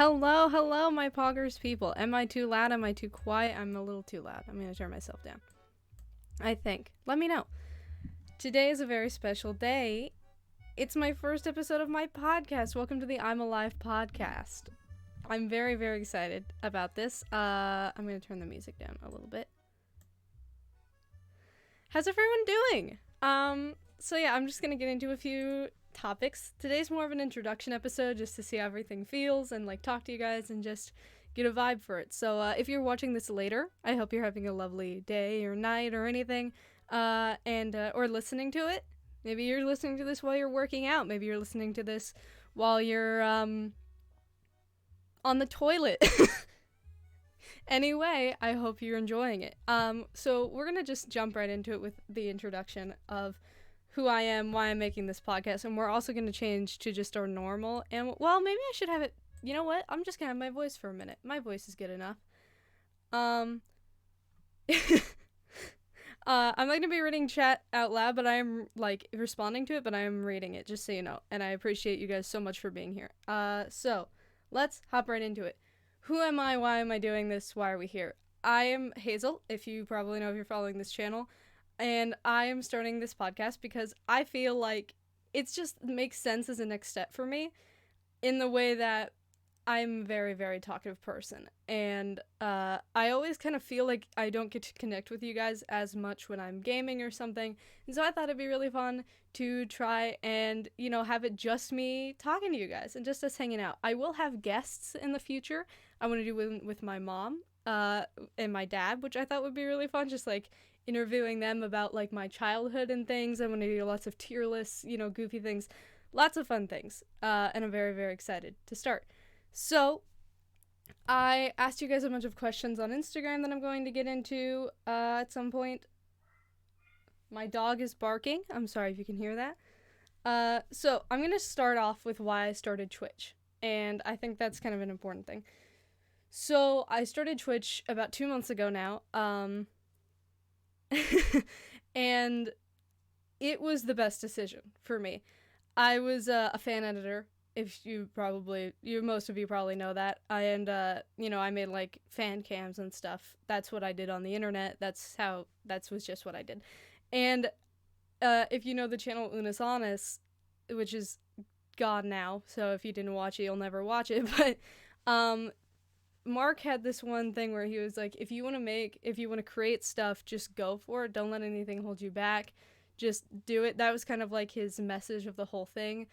Hello, hello, my poggers people. Am I too loud? Am I too quiet? I'm a little too loud. I'm gonna turn myself down. I think. Let me know. Today is a very special day. It's my first episode of my podcast. Welcome to the I'm Alive podcast. I'm very, very excited about this. I'm gonna turn the music down a little bit. How's everyone doing? So yeah, I'm just gonna get into a few topics. Today's more of an introduction episode just to see how everything feels and like talk to you guys and just get a vibe for it. So if you're watching this later, I hope you're having a lovely day or night or anything, or listening to it. Maybe you're listening to this while you're working out. Maybe you're listening to this while you're on the toilet. Anyway, I hope you're enjoying it. So we're gonna just jump right into it with the introduction of who I am, why I'm making this podcast, and we're also gonna change to just our normal. And well, maybe I should have it. You know what? I'm just gonna have my voice for a minute. My voice is good enough. I'm not gonna be reading chat out loud, but I am like responding to it, but I am reading it, just so you know. And I appreciate you guys so much for being here. So let's hop right into it. Who am I? Why am I doing this? Why are we here? I am Hazel, if you probably know if you're following this channel, and I am starting this podcast because I feel like it just makes sense as a next step for me in the way that I'm a very, very talkative person, and I always kind of feel like I don't get to connect with you guys as much when I'm gaming or something, and so I thought it'd be really fun to try and, have it just me talking to you guys and just us hanging out. I will have guests in the future. I want to do with my mom and my dad, which I thought would be really fun, just like interviewing them about like my childhood and things. I want to do lots of tier lists, goofy things, lots of fun things, and I'm very, very excited to start. So, I asked you guys a bunch of questions on Instagram that I'm going to get into at some point. My dog is barking. I'm sorry if you can hear that. So, I'm going to start off with why I started Twitch. And I think that's kind of an important thing. So, I started Twitch about 2 months ago now. And it was the best decision for me. I was a fan editor. If most of you probably know that. And, I made like fan cams and stuff. That's what I did on the internet. That was just what I did. And, if you know the channel Unis Honest, which is gone now, so if you didn't watch it, you'll never watch it, but, Mark had this one thing where he was like, if you want to create stuff, just go for it. Don't let anything hold you back. Just do it. That was kind of like his message of the whole thing.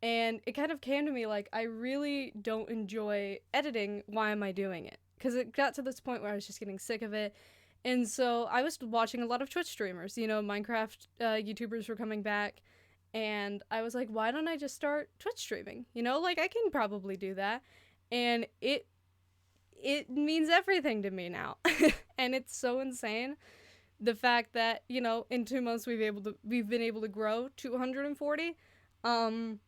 And it kind of came to me like, I really don't enjoy editing. Why am I doing it? Because it got to this point where I was just getting sick of it. And so I was watching a lot of Twitch streamers. Minecraft YouTubers were coming back. And I was like, why don't I just start Twitch streaming? I can probably do that. And it means everything to me now. And it's so insane. The fact that, in 2 months we've been able to grow to 140. And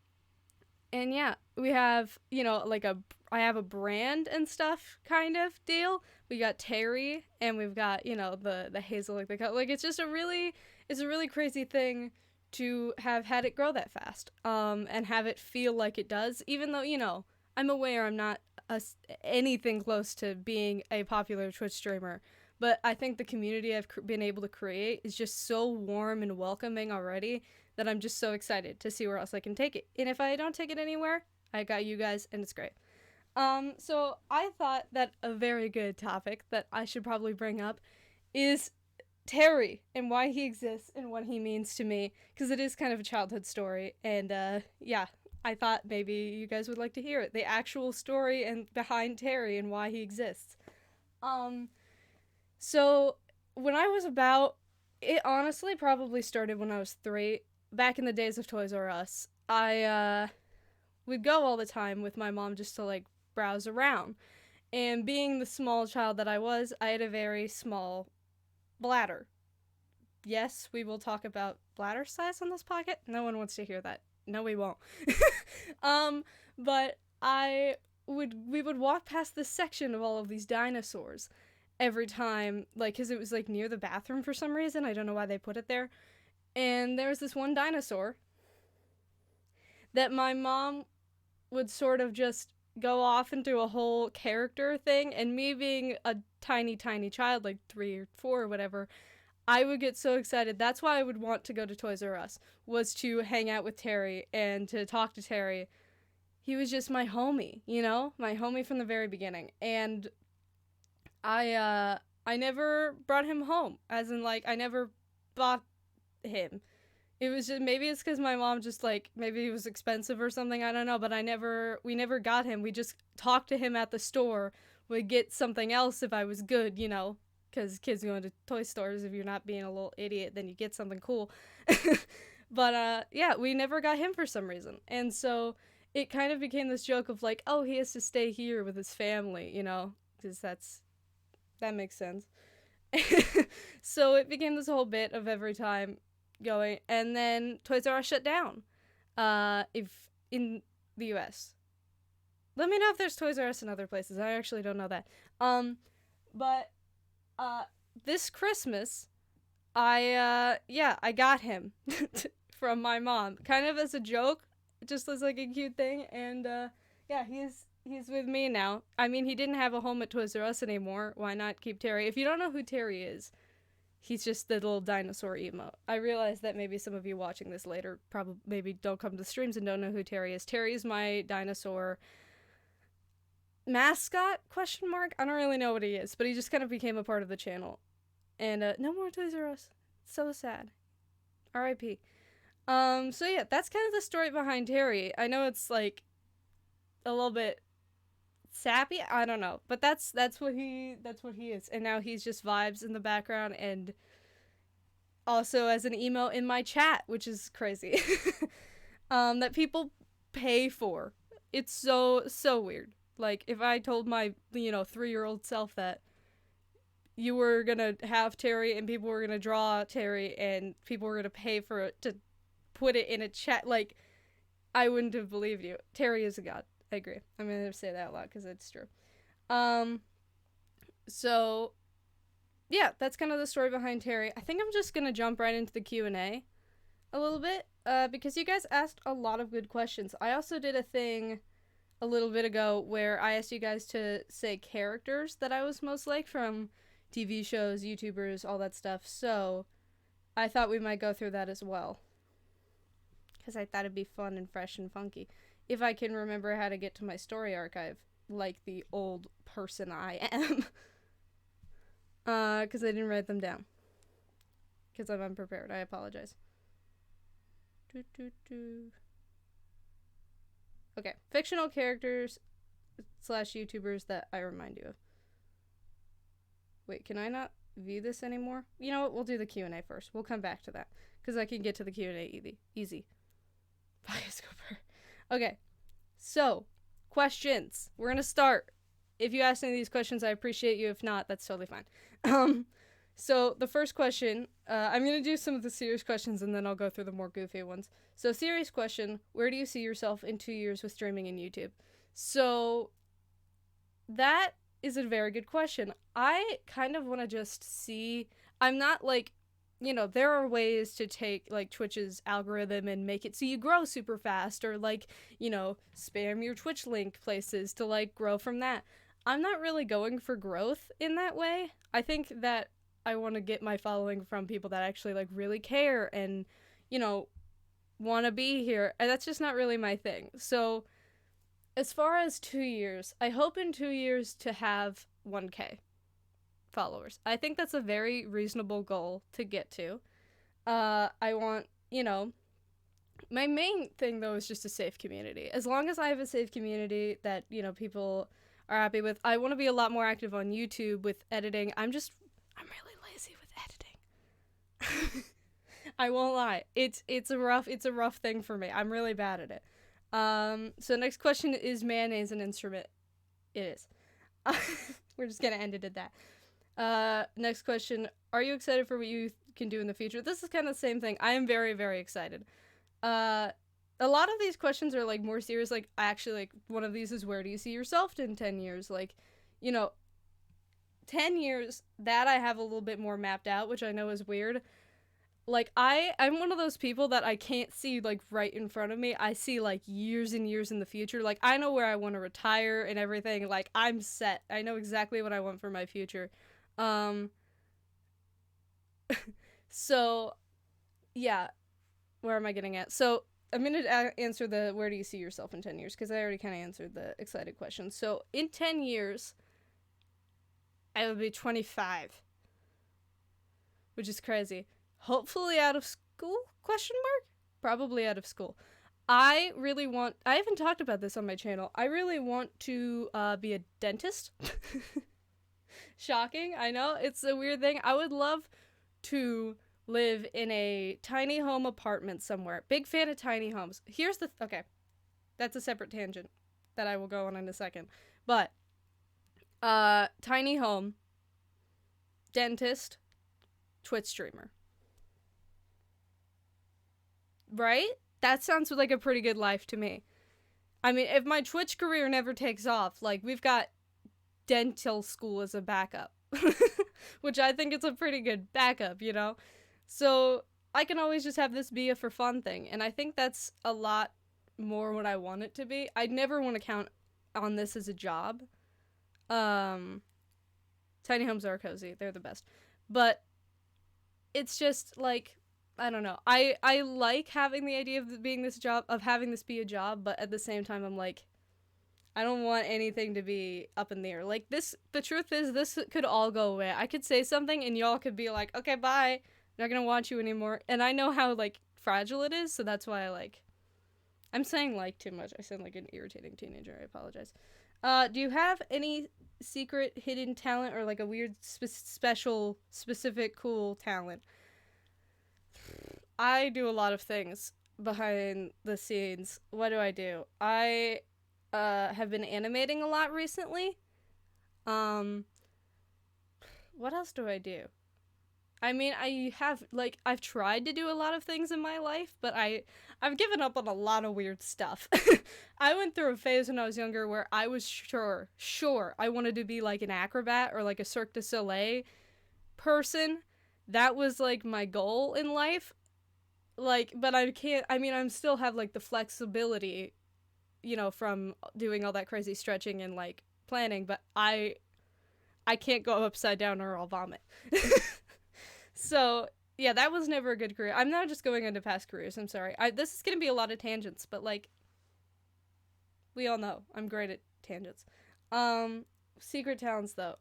yeah, we have, I have a brand and stuff kind of deal. We got Terry, and we've got, the Hazel, it's just it's a really crazy thing to have had it grow that fast, and have it feel like it does, even though, I'm aware I'm not anything close to being a popular Twitch streamer, but I think the community I've been able to create is just so warm and welcoming already that I'm just so excited to see where else I can take it. And if I don't take it anywhere, I got you guys, and it's great. So I thought that a very good topic that I should probably bring up is Terry and why he exists and what he means to me, because it is kind of a childhood story, and yeah, I thought maybe you guys would like to hear it. The actual story and behind Terry and why he exists. So when I was it honestly probably started when I was 3, back in the days of Toys R Us. I would go all the time with my mom just to like browse around. And being the small child that I was, I had a very small bladder. Yes, we will talk about bladder size on this podcast. No one wants to hear that. No, we won't. But we would walk past this section of all of these dinosaurs every time, like, because it was like near the bathroom for some reason. I don't know why they put it there. And there was this one dinosaur that my mom would sort of just go off into a whole character thing, and me being a tiny, tiny child, like 3 or 4 or whatever, I would get so excited. That's why I would want to go to Toys R Us, was to hang out with Terry and to talk to Terry. He was just my homie, you know? My homie from the very beginning. And I never brought him home, as in, like, I never bought him. It was just, maybe it's because my mom just, like, maybe it was expensive or something, I don't know, but we never got him. We just talked to him at the store. We'd get something else if I was good, you know, because kids go into toy stores. If you're not being a little idiot, then you get something cool. But, yeah, we never got him for some reason. And so it kind of became this joke of, like, oh, he has to stay here with his family, you know, because that makes sense. So it became this whole bit of every time going, and then Toys R Us shut down. If in the U.S. Let me know if there's Toys R Us in other places. I actually don't know that. But this Christmas, I got him from my mom, kind of as a joke, just as like a cute thing, and yeah, he's with me now. I mean, he didn't have a home at Toys R Us anymore. Why not keep Terry? If you don't know who Terry is, he's just the little dinosaur emote. I realize that maybe some of you watching this later probably maybe don't come to the streams and don't know who Terry is. Terry is my dinosaur mascot, question mark? I don't really know what he is, but he just kind of became a part of the channel. And no more Toys R Us. So sad. R.I.P. So yeah, that's kind of the story behind Terry. I know it's like a little bit sappy, I don't know, but that's what he is. And now he's just vibes in the background, and also as an emo in my chat, which is crazy. That people pay for. It's so weird. Like, if I told my 3-year-old self that you were gonna have Terry and people were gonna draw Terry and people were gonna pay for it to put it in a chat, like, I wouldn't have believed you. Terry is a god. I agree. I'm gonna say that a lot because it's true. So yeah, that's kind of the story behind Terry. I think I'm just gonna jump right into the Q&A a little bit, because you guys asked a lot of good questions. I also did a thing a little bit ago where I asked you guys to say characters that I was most like from TV shows, YouTubers, all that stuff. So I thought we might go through that as well, because I thought it'd be fun and fresh and funky. If I can remember how to get to my story archive, like the old person I am. Because I didn't write them down. Because I'm unprepared. I apologize. Okay. Fictional characters / YouTubers that I remind you of. Wait, can I not view this anymore? You know what? We'll do the Q&A first. We'll come back to that. Because I can get to the Q&A easy. Bye, Scooper. Okay, so, questions. We're gonna start. If you ask any of these questions, I appreciate you. If not, that's totally fine. So, the first question, I'm gonna do some of the serious questions and then I'll go through the more goofy ones. So, serious question, where do you see yourself in 2 years with streaming and YouTube? So, that is a very good question. I kind of want to just see, I'm not like, there are ways to take, like, Twitch's algorithm and make it so you grow super fast, or, like, spam your Twitch link places to, like, grow from that. I'm not really going for growth in that way. I think that I want to get my following from people that actually, like, really care and, want to be here. And that's just not really my thing. So, as far as 2 years, I hope in 2 years to have 1K. followers. I think that's a very reasonable goal to get to. I want, my main thing though is just a safe community. As long as I have a safe community that, people are happy with, I want to be a lot more active on YouTube with editing. I'm really lazy with editing. I won't lie. It's a rough thing for me. I'm really bad at it. So next question, is mayonnaise an instrument? It is. We're just gonna end it at that. Next question. Are you excited for what you can do in the future? This is kind of the same thing. I am very, very excited. A lot of these questions are, like, more serious. Like, actually, like, one of these is, where do you see yourself in 10 years? Like, 10 years, that I have a little bit more mapped out, which I know is weird. Like I'm one of those people that I can't see like right in front of me. I see like years and years in the future. Like I know where I want to retire and everything. Like I'm set. I know exactly what I want for my future. Um so yeah, where am I getting at? So I'm going to answer the where do you see yourself in 10 years because I already kind of answered the excited question. So in 10 years I will be 25, which is crazy. Hopefully out of school? Question mark? Probably out of school. I really want. I haven't talked about this on my channel. I really want to be a dentist. Shocking, I know. It's a weird thing. I would love to live in a tiny home apartment somewhere. Big fan of tiny homes. Here's the. Okay. That's a separate tangent that I will go on in a second. But, tiny home, dentist, Twitch streamer. Right? That sounds like a pretty good life to me. I mean, if my Twitch career never takes off, like, we've got dental school as a backup. Which I think is a pretty good backup, you know? So, I can always just have this be a for fun thing. And I think that's a lot more what I want it to be. I'd never want to count on this as a job. Tiny homes are cozy. They're the best. But it's just like I don't know. I like having the idea of being this job of having this be a job, but at the same time I'm like I don't want anything to be up in the air. Like this the truth is this could all go away. I could say something and y'all could be like, "Okay, bye. I'm not going to want you anymore." And I know how like fragile it is, so that's why I'm saying like too much. I sound like an irritating teenager. I apologize. Do you have any secret hidden talent or like a weird special specific cool talent? I do a lot of things behind the scenes. What do I do? I have been animating a lot recently. Um what else do I do? I mean, I have like I've tried to do a lot of things in my life, but I've given up on a lot of weird stuff. I went through a phase when I was younger where I was sure I wanted to be like an acrobat or like a Cirque du Soleil person. That was like my goal in life. Like, but I can't. I mean, I'm still have like the flexibility, you know, from doing all that crazy stretching and like planning, but I can't go upside down or I'll vomit. So, yeah, that was never a good career. I'm now just going into past careers. I'm sorry. This is going to be a lot of tangents, but, like, we all know I'm great at tangents. Secret talents, though.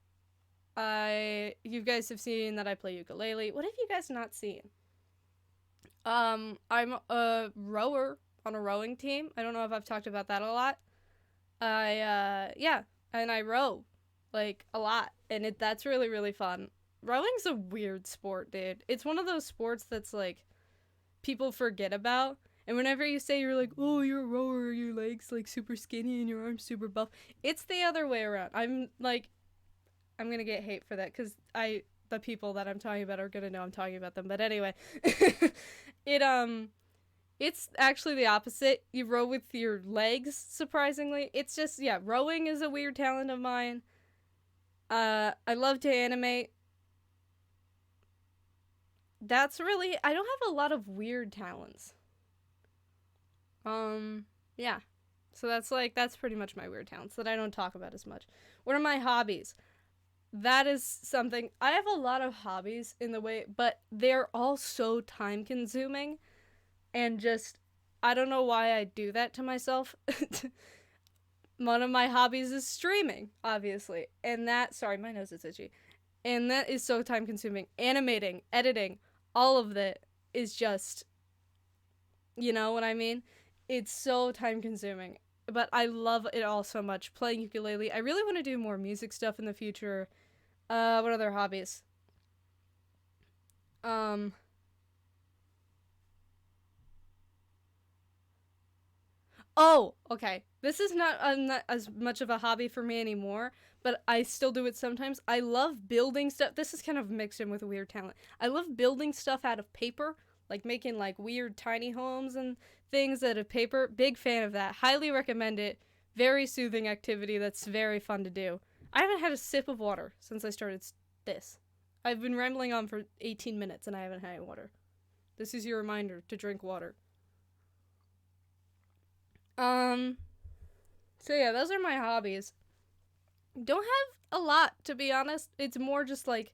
You guys have seen that I play ukulele. What have you guys not seen? I'm a rower on a rowing team. I don't know if I've talked about that a lot. Yeah, and I row, like, a lot. And that's really, really fun. Rowing's a weird sport, dude. It's one of those sports that's like people forget about. And whenever you say you're like, "Oh, you're a rower, your legs like super skinny and your arms super buff," it's the other way around. I'm gonna get hate for that because the people that I'm talking about are gonna know I'm talking about them. But anyway, it's actually the opposite. You row with your legs. Surprisingly, it's just yeah. Rowing is a weird talent of mine. I love to animate. That's really I don't have a lot of weird talents. Yeah. So that's pretty much my weird talents that I don't talk about as much. What are my hobbies? That is something I have a lot of hobbies in the way, but they're all so time consuming and just I don't know why I do that to myself. One of my hobbies is streaming, obviously. And that sorry, my nose is itchy. And that is so time consuming. Animating, editing, all of it is just, you know what I mean? It's so time consuming. But I love it all so much. Playing ukulele. I really want to do more music stuff in the future. What other hobbies? Um, oh, okay. This is not as much of a hobby for me anymore, but I still do it sometimes. I love building stuff. This is kind of mixed in with a weird talent. I love building stuff out of paper, like making like weird tiny homes and things out of paper. Big fan of that. Highly recommend it. Very soothing activity that's very fun to do. I haven't had a sip of water since I started this. I've been rambling on for 18 minutes and I haven't had any water. This is your reminder to drink water. So yeah, those are my hobbies. Don't have a lot, to be honest. It's more just like,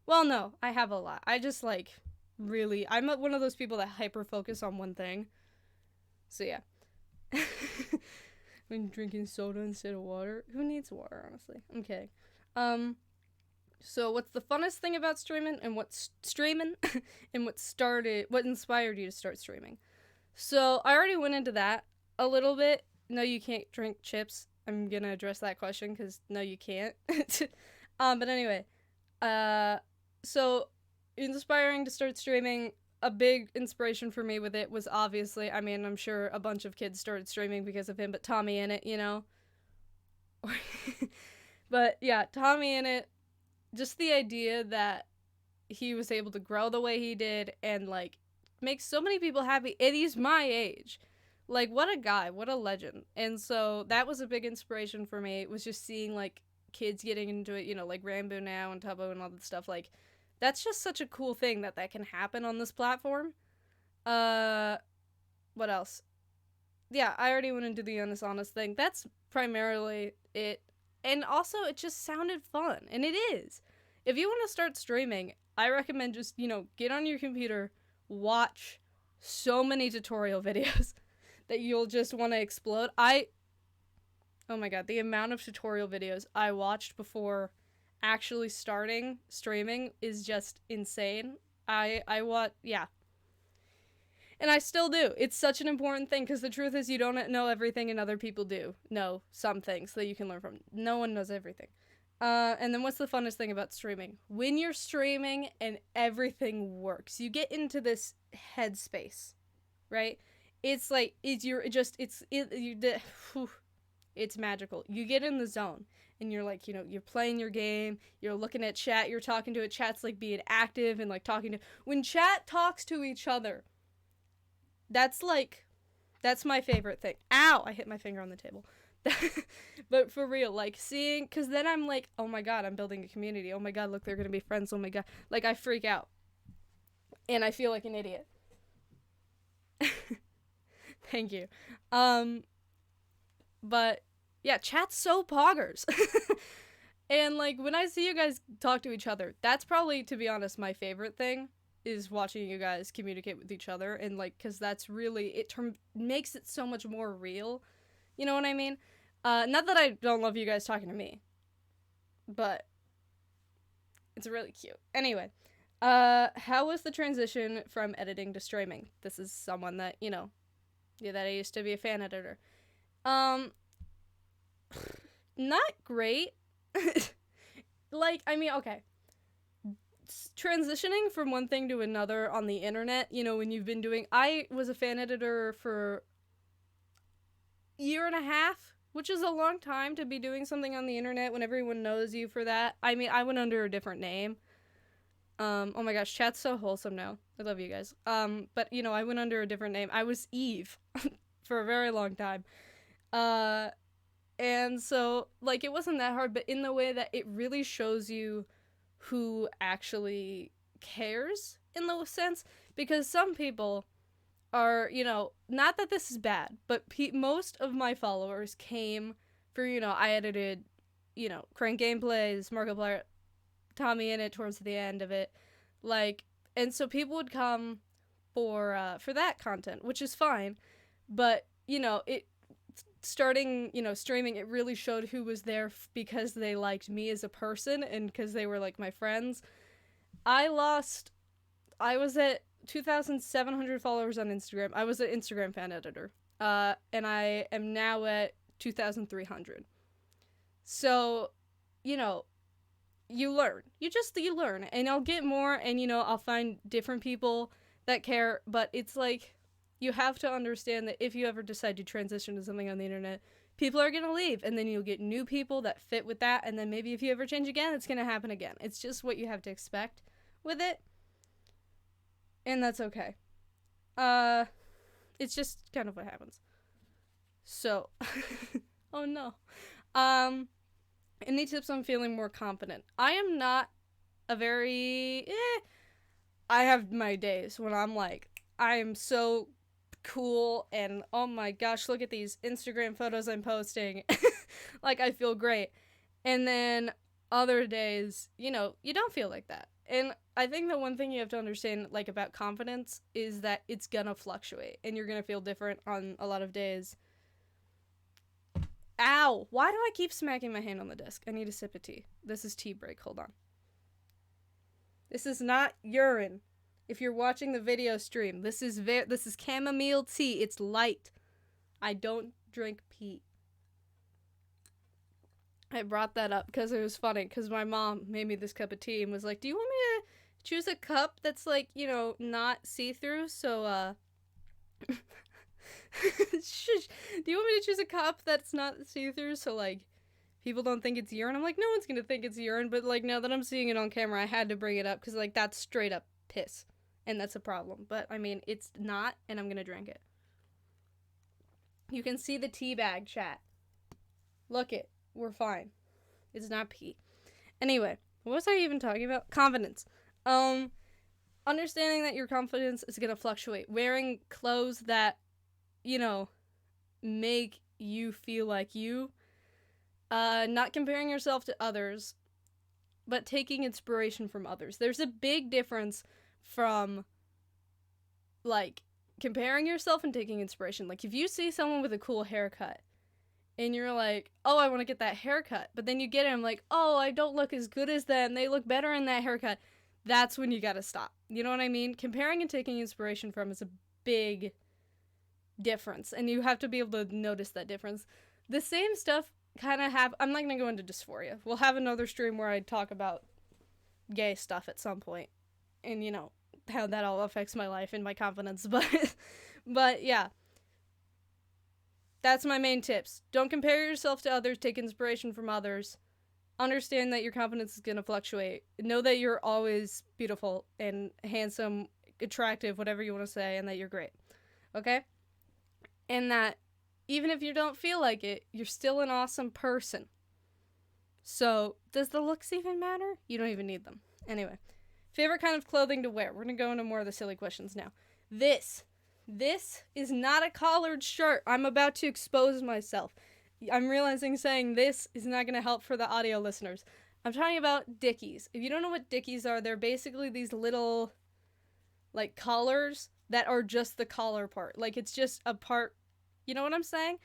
well, no, I have a lot. I just like really, I'm one of those people that hyper focus on one thing. So yeah. When drinking soda instead of water, who needs water, honestly? I'm kidding. So what's the funnest thing about streaming and what's streaming and what inspired you to start streaming? So I already went into that a little bit. No, you can't drink chips. I'm gonna address that question because no, you can't. But anyway, so inspiring to start streaming. A big inspiration for me with it was obviously, I mean, I'm sure a bunch of kids started streaming because of him, but TommyInnit, you know. But yeah, TommyInnit. Just the idea that he was able to grow the way he did and like make so many people happy, and he's my age. Like, what a guy, what a legend. And so that was a big inspiration for me. It was just seeing like kids getting into it, you know, like Rambo now and Tubbo and all that stuff. Like, that's just such a cool thing that can happen on this platform. What else? Yeah, I already went into the honest thing. That's primarily it. And also, it just sounded fun, and it is. If you want to start streaming, I recommend just, you know, get on your computer, watch so many tutorial videos that you'll just want to explode. Oh my god, the amount of tutorial videos I watched before actually starting streaming is just insane. Yeah. And I still do. It's such an important thing because the truth is you don't know everything and other people do know some things that you can learn from. No one knows everything. And then what's the funnest thing about streaming? When you're streaming and everything works, you get into this headspace, right? It's like it's magical. You get in the zone and you're like, you know, you're playing your game, you're looking at chat, you're talking to it, chat's like being active and like talking to when chat talks to each other. That's my favorite thing. Ow, I hit my finger on the table. But for real, like seeing, because then I'm like, oh my god, I'm building a community. Oh my god, look, they're gonna be friends. Oh my god, like I freak out and I feel like an idiot. Thank you. But yeah, chat's so poggers. And like when I see you guys talk to each other, that's probably, to be honest, my favorite thing is watching you guys communicate with each other, and like because that's really makes it so much more real. You know what I mean? Not that I don't love you guys talking to me, but it's really cute. Anyway, how was the transition from editing to streaming? This is someone that, you know, yeah, that I used to be a fan editor. Not great. Like, I mean, okay. Transitioning from one thing to another on the internet, you know, when you've been doing, I was a fan editor for a year and a half, which is a long time to be doing something on the internet when everyone knows you for that. I mean, I went under a different name. Oh my gosh, chat's so wholesome now. I love you guys. But you know, I went under a different name. I was Eve for a very long time. And so, like, it wasn't that hard, but in the way that it really shows you who actually cares, in the sense, because some people are, you know, not that this is bad, but most of my followers came for, you know, I edited, you know, Crank Gameplays, Markiplier, TommyInnit towards the end of it, like, and so people would come for that content, which is fine, but, you know, starting, you know, streaming, it really showed who was there because they liked me as a person and because they were like my friends. I was at 2,700 followers on Instagram. I was an Instagram fan editor. And I am now at 2,300. So, you know, you learn. You learn. And I'll get more, and, you know, I'll find different people that care, but it's like, you have to understand that if you ever decide to transition to something on the internet, people are going to leave, and then you'll get new people that fit with that, and then maybe if you ever change again, it's going to happen again. It's just what you have to expect with it, and that's okay. It's just kind of what happens. So, oh no. Any tips on feeling more confident? I am not a very, I have my days when I'm like, I am so cool and oh my gosh, look at these Instagram photos I'm posting. Like I feel great. And then other days, you know, you don't feel like that. And I think the one thing you have to understand like about confidence is that it's gonna fluctuate and you're gonna feel different on a lot of days. Ow! Why do I keep smacking my hand on the desk? I need a sip of tea. This is tea break. Hold on. This is not urine. If you're watching the video stream, this is chamomile tea. It's light. I don't drink pee. I brought that up because it was funny because my mom made me this cup of tea and was like, "Do you want me to choose a cup that's like, you know, not see-through? So Shush. Do you want me to choose a cup that's not see-through so like people don't think it's urine?" I'm like, "No one's going to think it's urine, but like now that I'm seeing it on camera, I had to bring it up cuz like that's straight up piss." And that's a problem. But I mean, it's not and I'm going to drink it. You can see the tea bag, chat. Look it. We're fine. It's not pee. Anyway, what was I even talking about? Confidence. Understanding that your confidence is going to fluctuate. Wearing clothes that, you know, make you feel like you. Not comparing yourself to others, but taking inspiration from others. There's a big difference from, like, comparing yourself and taking inspiration. Like, if you see someone with a cool haircut, and you're like, oh, I want to get that haircut. But then you get it, I'm like, oh, I don't look as good as them. They look better in that haircut. That's when you gotta stop. You know what I mean? Comparing and taking inspiration from is a big difference. And you have to be able to notice that difference. The same stuff kind of I'm not going to go into dysphoria. We'll have another stream where I talk about gay stuff at some point. And, you know, how that all affects my life and my confidence. But yeah. That's my main tips. Don't compare yourself to others. Take inspiration from others. Understand that your confidence is going to fluctuate. Know that you're always beautiful and handsome, attractive, whatever you want to say, and that you're great. Okay? And that even if you don't feel like it, you're still an awesome person. So, does the looks even matter? You don't even need them. Anyway, favorite kind of clothing to wear. We're going to go into more of the silly questions now. This is not a collared shirt. I'm about to expose myself. I'm realizing saying this is not going to help for the audio listeners. I'm talking about Dickies. If you don't know what Dickies are, they're basically these little, like, collars that are just the collar part. Like, it's just a part, you know what I'm saying?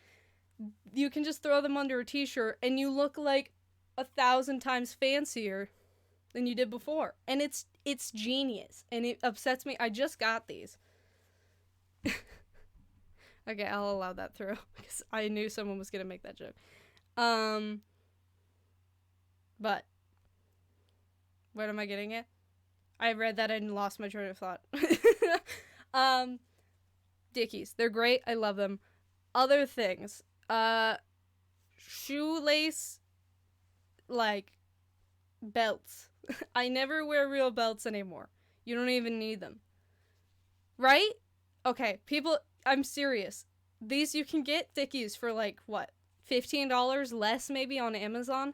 You can just throw them under a t-shirt and you look like 1,000 times fancier than you did before. And it's genius. And it upsets me. I just got these. Okay, I'll allow that through because I knew someone was gonna make that joke. But what am I getting at? I read that and lost my train of thought. Dickies, they're great. I love them. Other things, shoelace, like belts. I never wear real belts anymore. You don't even need them, right? Okay, people. I'm serious. These you can get Dickies for like what, $15 less maybe on Amazon,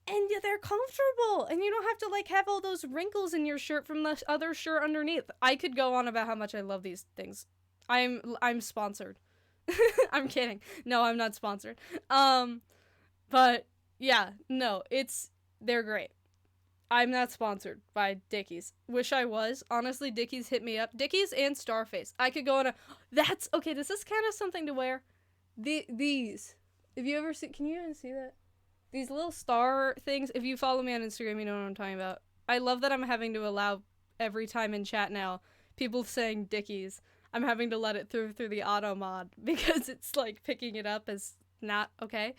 and they're comfortable, and you don't have to like have all those wrinkles in your shirt from the other shirt underneath. I could go on about how much I love these things. I'm sponsored. I'm kidding. No, I'm not sponsored. But yeah, no, they're great. I'm not sponsored by Dickies. Wish I was. Honestly, Dickies hit me up. Dickies and Starface. I could go on that's okay. This is kind of something to wear. These. If you ever see, can you even see that? These little star things. If you follow me on Instagram, you know what I'm talking about. I love that I'm having to allow every time in chat now people saying Dickies. I'm having to let it through the auto mod because it's like picking it up as not okay.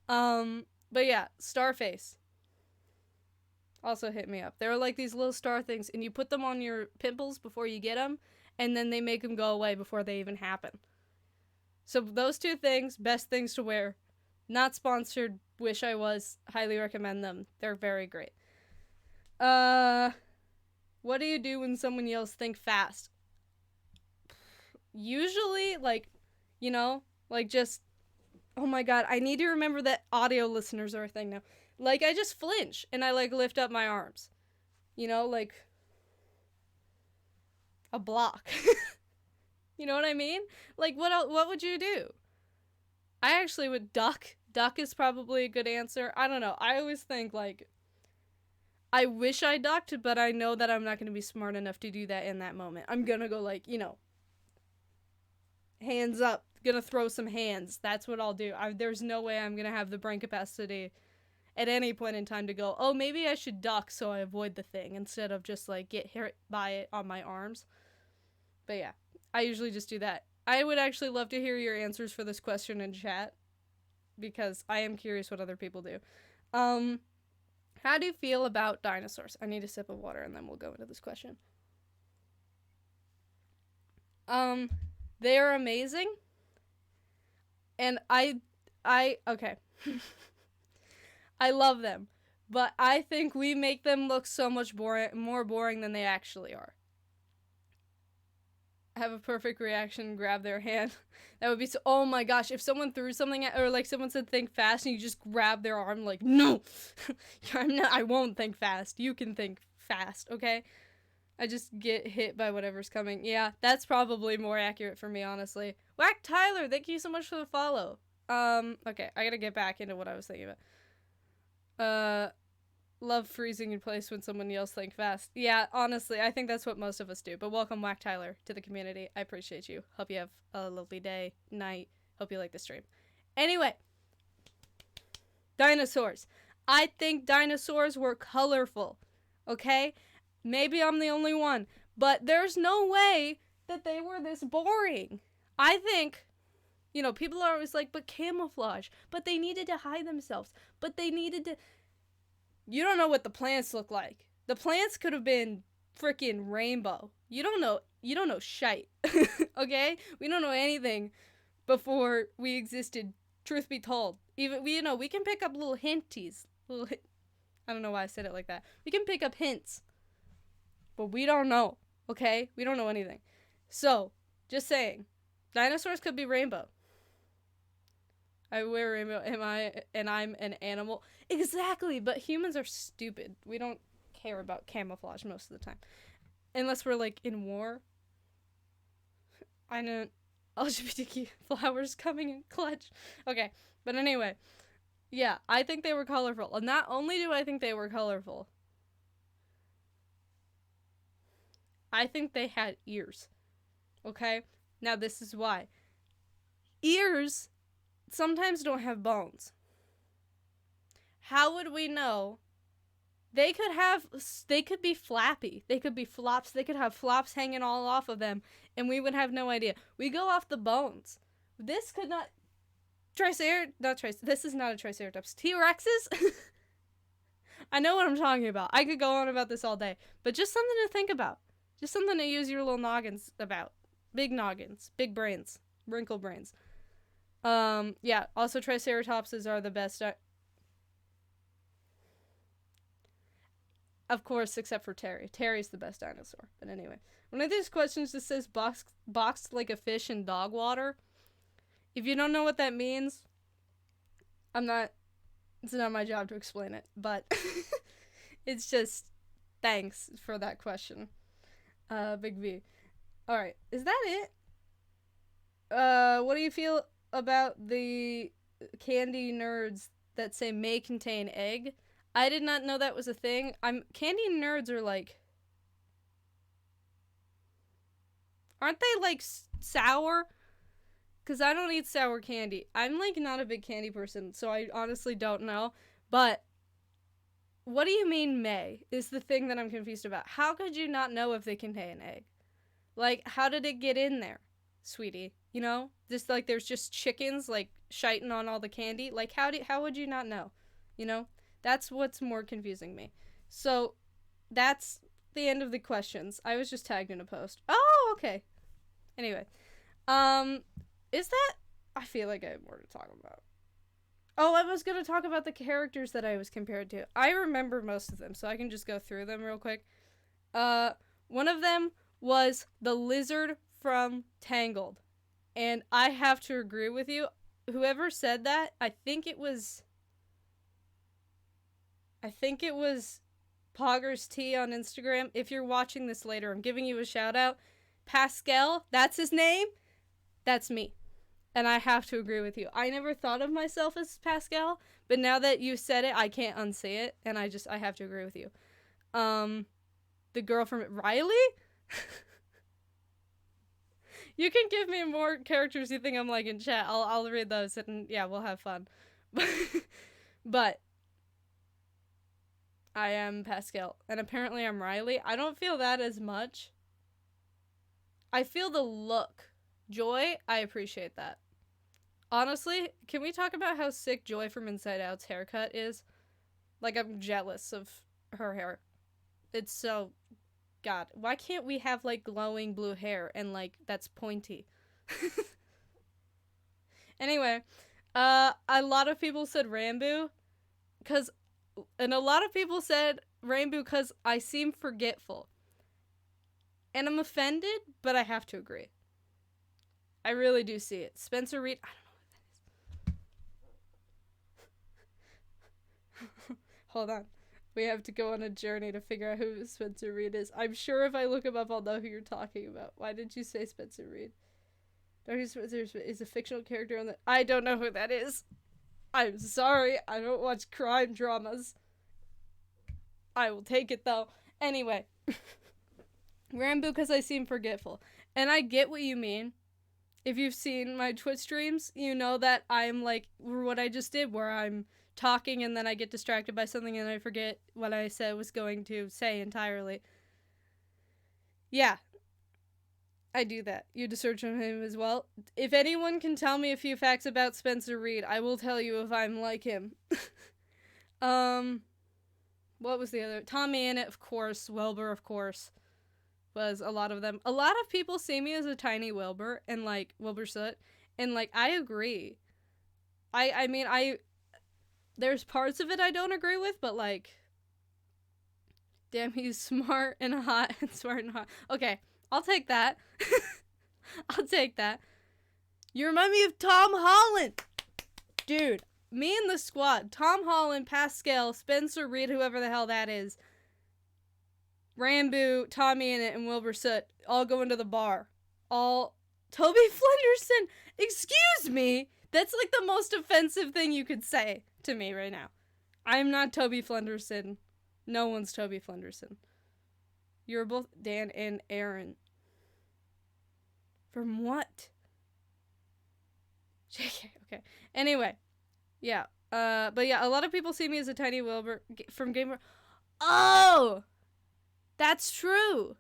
But yeah, Starface also hit me up. They're like these little star things, and you put them on your pimples before you get them, and then they make them go away before they even happen. So those two things, best things to wear. Not sponsored. Wish I was. Highly recommend them. They're very great. What do you do when someone yells think fast? Usually, like, you know, like just, oh my god, I need to remember that audio listeners are a thing now. Like, I just flinch, and I, like, lift up my arms. You know, like, a block. You know what I mean? Like, what would you do? I actually would duck. Duck is probably a good answer. I don't know. I always think, like, I wish I ducked, but I know that I'm not going to be smart enough to do that in that moment. I'm going to go, like, hands up. Gonna throw some hands. That's what I'll do. There's no way I'm going to have the brain capacity at any point in time to go, oh, maybe I should duck so I avoid the thing instead of just, like, get hit by it on my arms. But yeah, I usually just do that. I would actually love to hear your answers for this question in chat because I am curious what other people do. How do you feel about dinosaurs? I need a sip of water and then we'll go into this question. They are amazing. And okay. I love them. But I think we make them look so much more boring than they actually are. Have a perfect reaction, grab their hand. That would be so, oh my gosh, if someone threw something at, or like someone said think fast and you just grab their arm like, no, I won't think fast. You can think fast, okay? I just get hit by whatever's coming. Yeah, that's probably more accurate for me, honestly. Whack Tyler, thank you so much for the follow. Okay, I gotta get back into what I was thinking about. Love freezing in place when someone yells think fast. Yeah, honestly, I think that's what most of us do. But welcome, Whack Tyler, to the community. I appreciate you. Hope you have a lovely day, night. Hope you like the stream. Anyway, dinosaurs. I think dinosaurs were colorful, okay? Maybe I'm the only one, but there's no way that they were this boring. I think, people are always like, but camouflage. But they needed to hide themselves. But they needed to... You don't know what the plants look like. The plants could have been freaking rainbow. You don't know shite. Okay? We don't know anything before we existed, truth be told. Even we can pick up little hinties. I don't know why I said it like that. We can pick up hints. But we don't know. Okay? We don't know anything. So, just saying. Dinosaurs could be rainbow. I wear rainbow, and I'm an animal. Exactly, but humans are stupid. We don't care about camouflage most of the time. Unless we're, like, in war. I know LGBTQ flowers coming in clutch. Okay, but anyway. Yeah, I think they were colorful. And not only do I think they were colorful, I think they had ears. Okay? Now, this is why. Ears sometimes don't have bones. How would we know? They could be flappy. They could be flops. They could have flops hanging all off of them, and we would have no idea. We go off the bones. This could not... This is not a Triceratops. T-Rexes? I know what I'm talking about. I could go on about this all day, but just something to think about. Just something to use your little noggins about. Big noggins. Big brains. Wrinkle brains. Yeah, also Triceratopses are the best. Of course, except for Terry. Terry's the best dinosaur. But anyway, one of these questions just says boxed like a fish in dog water. If you don't know what that means, it's not my job to explain it, but it's just, thanks for that question. Big V. Alright, is that it? What do you feel about the candy nerds that say may contain egg? I did not know that was a thing. Candy nerds are like... Aren't they like sour? Because I don't eat sour candy. I'm like not a big candy person, so I honestly don't know. But what do you mean may is the thing that I'm confused about. How could you not know if they contain egg? Like, how did it get in there, sweetie? You know? Just like there's just chickens like shiting on all the candy. Like how would you not know? You know? That's what's more confusing me. So that's the end of the questions. I was just tagged in a post. Oh, okay. Anyway. Is that... I feel like I have more to talk about. Oh, I was going to talk about the characters that I was compared to. I remember most of them, so I can just go through them real quick. One of them was the lizard from Tangled. And I have to agree with you. Whoever said that, I think it was Poggers T on Instagram. If you're watching this later, I'm giving you a shout out. Pascal, that's his name. That's me. And I have to agree with you. I never thought of myself as Pascal, but now that you said it, I can't unsay it, and I have to agree with you. The girl from Riley? You can give me more characters you think I'm like in chat. I'll read those, and yeah, we'll have fun. But I am Pascal, and apparently I'm Riley. I don't feel that as much. I feel the look. Joy, I appreciate that. Honestly, can we talk about how sick Joy from Inside Out's haircut is? Like, I'm jealous of her hair. It's so... God, why can't we have, like, glowing blue hair and, like, that's pointy? Anyway, a lot of people said Rambo, and a lot of people said Rambo because I seem forgetful. And I'm offended, but I have to agree. I really do see it. Spencer Reid, I don't know who that is. Hold on. We have to go on a journey to figure out who Spencer Reid is. I'm sure if I look him up, I'll know who you're talking about. Why did you say Spencer Reid? Dr. Spencer is a fictional character on the... I don't know who that is. I'm sorry. I don't watch crime dramas. I will take it, though. Anyway. Rambo because I seem forgetful. And I get what you mean. If you've seen my Twitch streams, you know that I'm like what I just did, where I'm talking and then I get distracted by something and I forget what I was going to say entirely. Yeah. I do that. You had to search on him as well. If anyone can tell me a few facts about Spencer Reid, I will tell you if I'm like him. What was the other? Tommy Annett, of course. Wilbur, of course. Was a lot of them. A lot of people see me as a tiny Wilbur and like Wilbur Soot, and like I agree. I mean there's parts of it I don't agree with, but like damn, he's smart and hot and smart and hot. Okay, I'll take that. I'll take that. You remind me of Tom Holland. Dude, me and the squad, Tom Holland, Pascal, Spencer Reid, whoever the hell that is, Rambo, Tommy Annett, and Wilbur Soot all go into the bar. All Toby Flenderson. Excuse me. That's like the most offensive thing you could say to me right now. I'm not Toby Flenderson. No one's Toby Flenderson. You're both Dan and Aaron. From what? JK. Okay. Anyway. Yeah. But yeah, a lot of people see me as a tiny Wilbur from Gamer. Oh! That's true.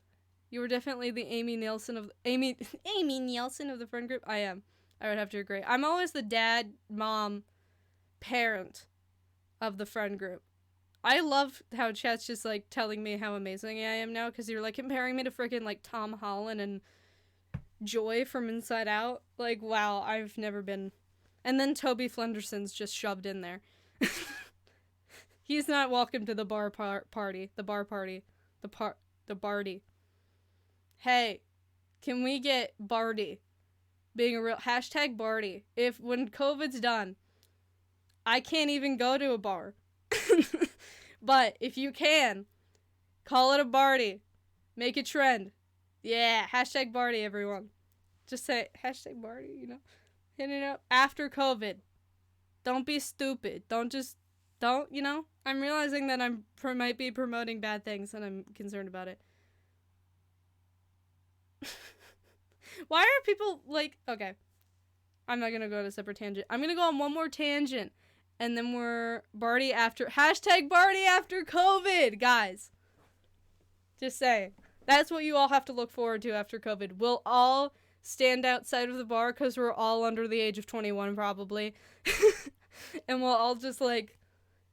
You were definitely the Amy Nielsen of the friend group. I am. I would have to agree. I'm always the dad, mom, parent of the friend group. I love how chat's just like telling me how amazing I am now because you're like comparing me to freaking like Tom Holland and Joy from Inside Out. Like, wow, I've never been. And then Toby Flenderson's just shoved in there. He's not welcome to the bar party. The bar party. The Barty. Hey, can we get Barty being a real hashtag Barty? If when COVID's done, I can't even go to a bar. But if you can, call it a Barty. Make a trend. Yeah, hashtag Barty, everyone. Just say hashtag Barty, you know? Hit it up after COVID. Don't be stupid. Don't, you know? I'm realizing that might be promoting bad things and I'm concerned about it. Why are people like, okay. I'm not gonna go on a separate tangent. I'm gonna go on one more tangent. And then we're Barty after, hashtag Barty after COVID, guys. Just saying. That's what you all have to look forward to after COVID. We'll all stand outside of the bar because we're all under the age of 21 probably. And we'll all just like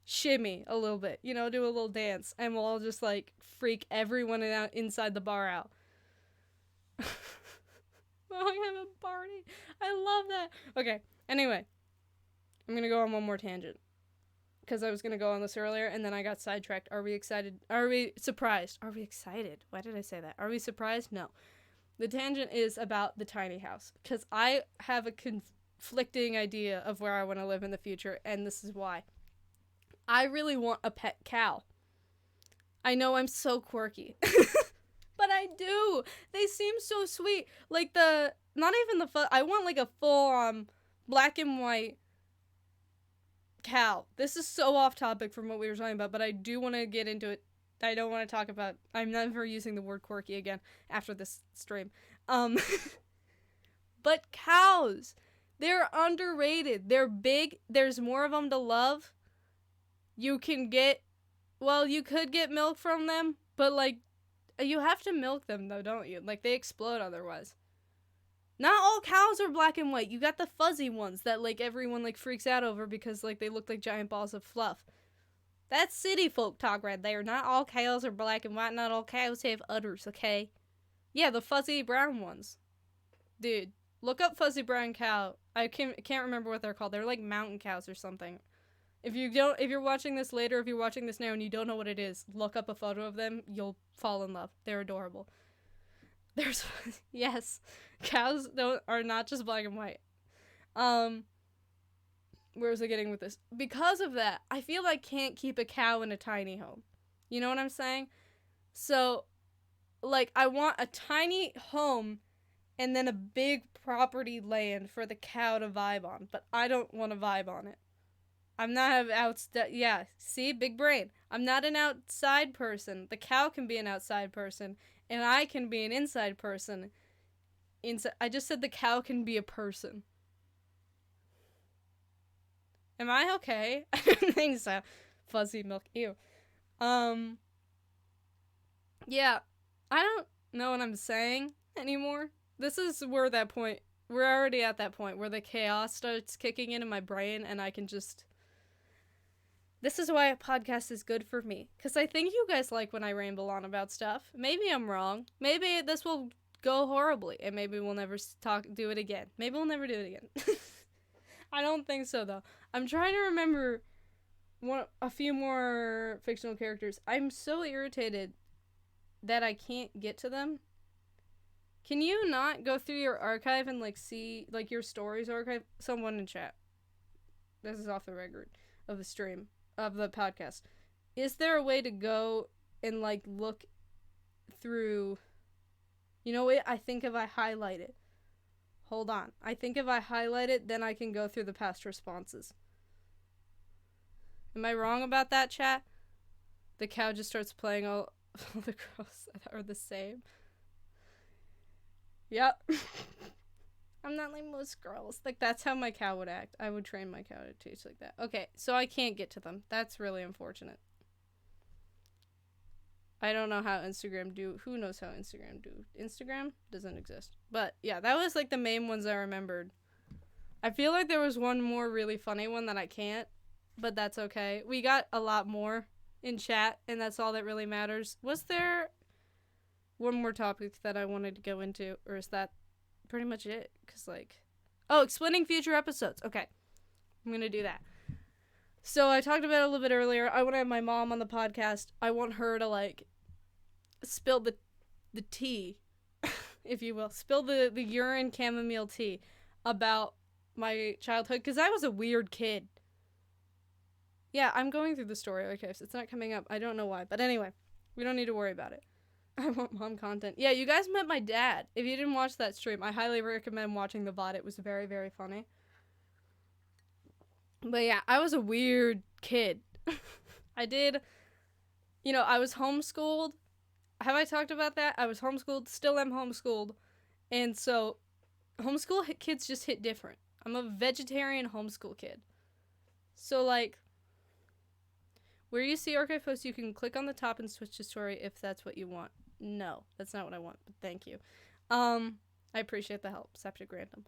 shimmy a little bit, you know, do a little dance. And we'll all just like freak everyone inside the bar out. Oh, I have a party. I love that. Okay, anyway. I'm gonna go on one more tangent. Because I was gonna go on this earlier, and then I got sidetracked. Are we excited? Are we surprised? Are we excited? Why did I say that? Are we surprised? No. The tangent is about the tiny house. Because I have a conflicting idea of where I want to live in the future, and this is why. I really want a pet cow. I know I'm so quirky. But I I do. They seem so sweet. Like not even the I want like a full black and white cow. This is so off topic from what we were talking about, but I do want to get into it. I don't want to talk about, I'm never using the word quirky again after this stream. But cows, they're underrated. They're big. There's more of them to love. You could get milk from them, but like, you have to milk them though, don't you? Like, they explode otherwise. Not all cows are black and white. You got the fuzzy ones that like everyone like freaks out over because like they look like giant balls of fluff. That's city folk talk right there. Not all cows are black and white. Not all cows have udders, okay? Yeah, the fuzzy brown ones. Dude, look up fuzzy brown cow. I can't remember what they're called. They're like mountain cows or something. If you're watching this later, if you're watching this now and you don't know what it is, look up a photo of them. You'll fall in love. They're adorable. Yes, cows are not just black and white. Where was I getting with this? Because of that, I feel I can't keep a cow in a tiny home. You know what I'm saying? So, like, I want a tiny home and then a big property land for the cow to vibe on, but I don't want to vibe on it. I'm not yeah, see, big brain. I'm not an outside person. The cow can be an outside person, and I can be an inside person. I just said the cow can be a person. Am I okay? I don't think so. Fuzzy milk, ew. Yeah, I don't know what I'm saying anymore. This is where we're already at that point where the chaos starts kicking in my brain, and I can just... This is why a podcast is good for me, because I think you guys like when I ramble on about stuff. Maybe I'm wrong. Maybe this will go horribly, and maybe we'll never do it again. Maybe we'll never do it again. I don't think so, though. I'm trying to remember a few more fictional characters. I'm so irritated that I can't get to them. Can you not go through your archive and, like, see, like, your stories archive? Someone in chat. This is off the record of the stream. Of the podcast. Is there a way to go and like look through, you know what, I think if I highlight it, hold on, I think if I highlight it, then I can go through the past responses. Am I wrong about that, chat? The cow just starts playing all the girls are the same. Yep. I'm not like most girls. Like, that's how my cow would act. I would train my cow to taste like that. Okay, so I can't get to them. That's really unfortunate. I don't know how Instagram do. Who knows how Instagram do? Instagram doesn't exist. But, yeah, that was, like, the main ones I remembered. I feel like there was one more really funny one that I can't, but that's okay. We got a lot more in chat, and that's all that really matters. Was there one more topic that I wanted to go into, or is that pretty much it? Because, like, explaining future episodes. Okay, I'm gonna do that. So I talked about it a little bit earlier. I want to have my mom on the podcast. I want her to like spill the tea, if you will, spill the urine chamomile tea about my childhood, because I was a weird kid. Yeah, I'm going through the story. Okay, so it's not coming up. I don't know why, but anyway, we don't need to worry about it. I want mom content. Yeah, you guys met my dad. If you didn't watch that stream, I highly recommend watching the VOD. It was very, very funny. But yeah, I was a weird kid. I was homeschooled. Have I talked about that? I was homeschooled, still am homeschooled. And so, homeschool kids just hit different. I'm a vegetarian homeschool kid. So, like, where you see archive posts, you can click on the top and switch to story if that's what you want. No, that's not what I want, but thank you. I appreciate the help, Septic Random.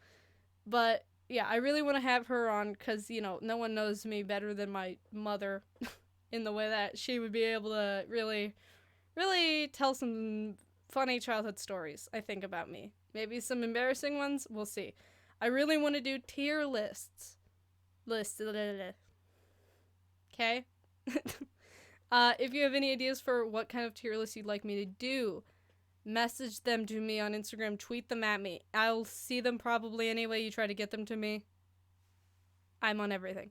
But, yeah, I really want to have her on because, no one knows me better than my mother in the way that she would be able to really, really tell some funny childhood stories, I think, about me. Maybe some embarrassing ones. We'll see. I really want to do tier lists. Okay? If you have any ideas for what kind of tier list you'd like me to do, message them to me on Instagram, tweet them at me. I'll see them probably anyway you try to get them to me. I'm on everything.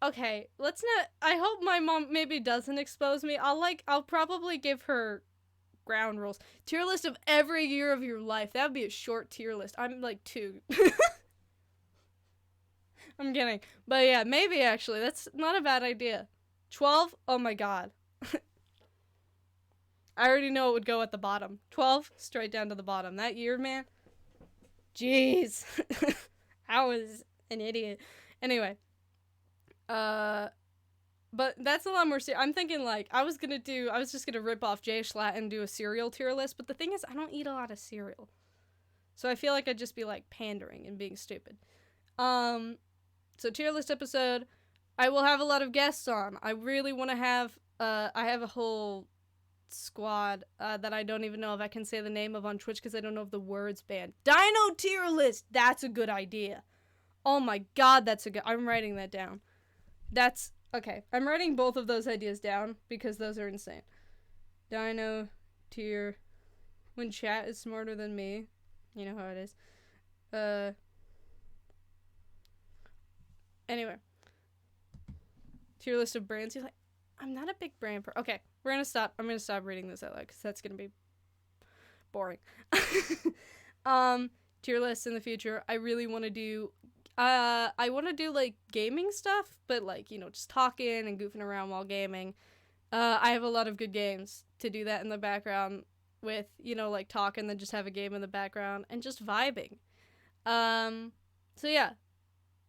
Okay, let's not... I hope my mom maybe doesn't expose me. I'll probably give her ground rules. Tier list of every year of your life. That would be a short tier list. I'm like 2. I'm kidding. But yeah, maybe actually. That's not a bad idea. 12? Oh my god. I already know it would go at the bottom. 12? Straight down to the bottom. That year, man. Jeez. I was an idiot. Anyway. But that's a lot more serious. I'm thinking, like, I was just gonna rip off Jay Schlatt and do a cereal tier list, but the thing is, I don't eat a lot of cereal. So I feel like I'd just be, like, pandering and being stupid. So tier list episode, I will have a lot of guests on. I really want to have, I have a whole squad, that I don't even know if I can say the name of on Twitch because I don't know if the word's banned. Dino tier list! That's a good idea. Oh my god, I'm writing that down. Okay, I'm writing both of those ideas down because those are insane. Dino tier, when chat is smarter than me. You know how it is. Anyway. Tier list of brands. You're like, I'm not a big brand okay, we're gonna stop. I'm gonna stop reading this out loud because that's gonna be boring. Tier lists in the future. I really want to do, I want to do, like, gaming stuff, but, like, you know, just talking and goofing around while gaming. I have a lot of good games to do that in the background with, you know, like, talk and then just have a game in the background and just vibing. So yeah.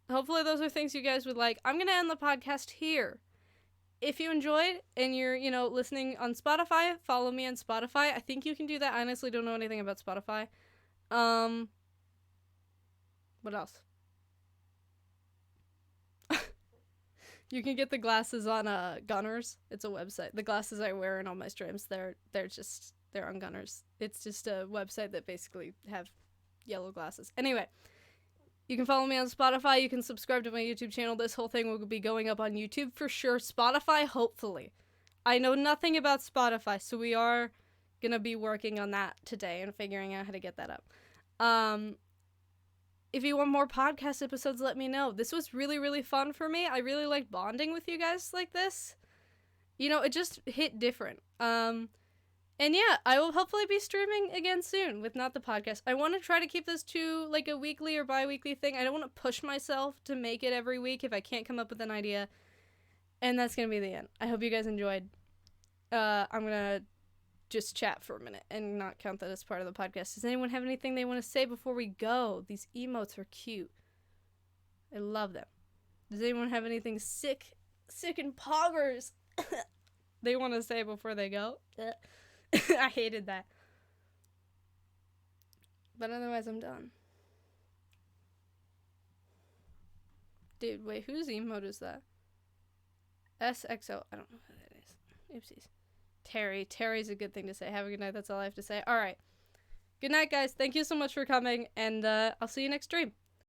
Hopefully those are things you guys would like. I'm gonna end the podcast here. If you enjoyed and you're, you know, listening on Spotify, follow me on Spotify. I think you can do that. I honestly don't know anything about Spotify. What else? You can get the glasses on Gunners. It's a website. The glasses I wear in all my streams, they're on Gunners. It's just a website that basically have yellow glasses. Anyway, you can follow me on Spotify. You can subscribe to my YouTube channel. This whole thing will be going up on YouTube for sure. Spotify, hopefully. I know nothing about Spotify, so we are gonna be working on that today and figuring out how to get that up. If you want more podcast episodes, let me know. This was really, really fun for me. I really like bonding with you guys like this. You know, it just hit different. And yeah, I will hopefully be streaming again soon with Not the Podcast. I want to try to keep this to, like, a weekly or bi-weekly thing. I don't want to push myself to make it every week if I can't come up with an idea. And that's going to be the end. I hope you guys enjoyed. I'm going to just chat for a minute and not count that as part of the podcast. Does anyone have anything they want to say before we go? These emotes are cute. I love them. Does anyone have anything sick and poggers they want to say before they go? I hated that. But otherwise, I'm done. Dude, wait, whose emote is that? SXO. I don't know who that is. Oopsies. Terry's a good thing to say. Have a good night. That's all I have to say. All right. Good night, guys. Thank you so much for coming, and I'll see you next stream.